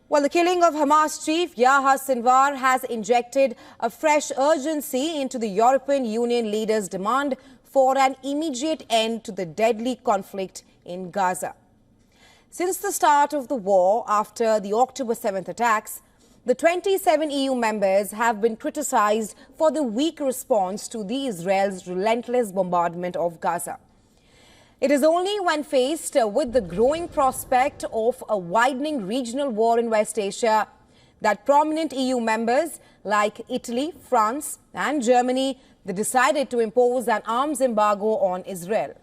Well, the killing of Hamas chief Yahya Sinwar has injected a fresh urgency into the European Union leaders' demand for an immediate end to the deadly conflict in Gaza. Since the start of the war after the October 7th attacks, the 27 EU members have been criticized for the weak response to Israel's relentless bombardment of Gaza. It is only when faced with the growing prospect of a widening regional war in West Asia that prominent EU members like Italy, France and Germany decided to impose an arms embargo on Israel.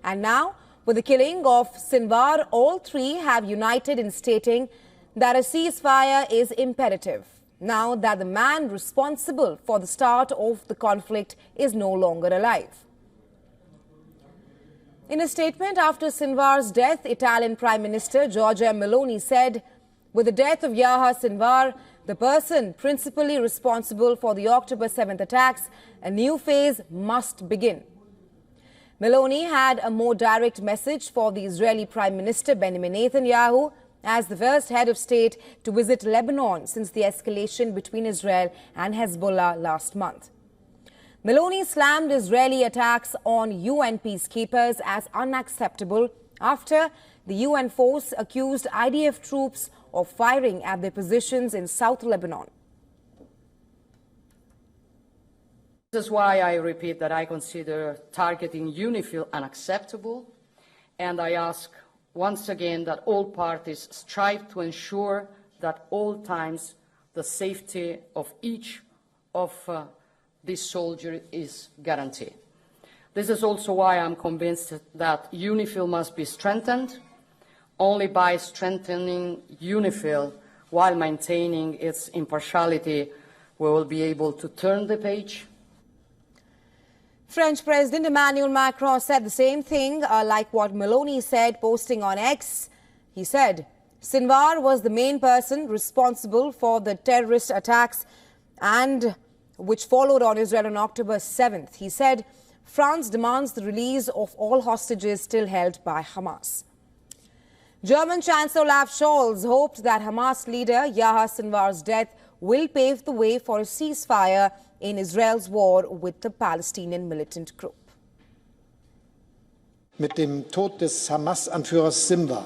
And now, with the killing of Sinwar, all three have united in stating that a ceasefire is imperative, now that the man responsible for the start of the conflict is no longer alive. In a statement after Sinwar's death, Italian Prime Minister Giorgia Meloni said, with the death of Yahya Sinwar, the person principally responsible for the October 7th attacks, a new phase must begin. Meloni had a more direct message for the Israeli Prime Minister Benjamin Netanyahu as the first head of state to visit Lebanon since the escalation between Israel and Hezbollah last month. Meloni slammed Israeli attacks on UN peacekeepers as unacceptable after the UN force accused IDF troops of firing at their positions in South Lebanon. This is why I repeat that I consider targeting UNIFIL unacceptable, and I ask once again that all parties strive to ensure that all times the safety of each of this soldier is guaranteed. This is also why I'm convinced that UNIFIL must be strengthened. Only by strengthening UNIFIL while maintaining its impartiality, we will be able to turn the page. French President Emmanuel Macron said the same thing like what Meloni said, posting on X. He said, Sinwar was the main person responsible for the terrorist attacks and which followed on Israel on October 7th. He said, France demands the release of all hostages still held by Hamas. German Chancellor Olaf Scholz hoped that Hamas leader Yahya Sinwar's death will pave the way for a ceasefire in Israel's war with the Palestinian militant group. Mit dem Tod des Hamas-Anführers Sinwar,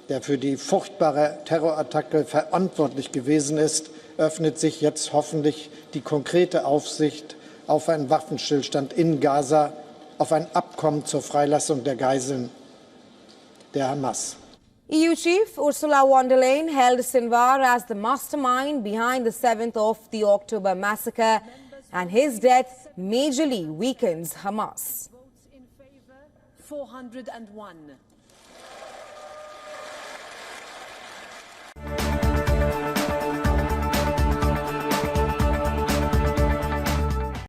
der für die furchtbare Terrorattacke verantwortlich gewesen ist, öffnet sich jetzt hoffentlich die konkrete Aussicht auf einen Waffenstillstand in Gaza, auf ein Abkommen zur Freilassung der Geiseln der Hamas. EU Chief Ursula von der Leyen hailed Sinwar as the mastermind behind the 7th of the October massacre, and his death majorly weakens Hamas. Votes in favor, 401.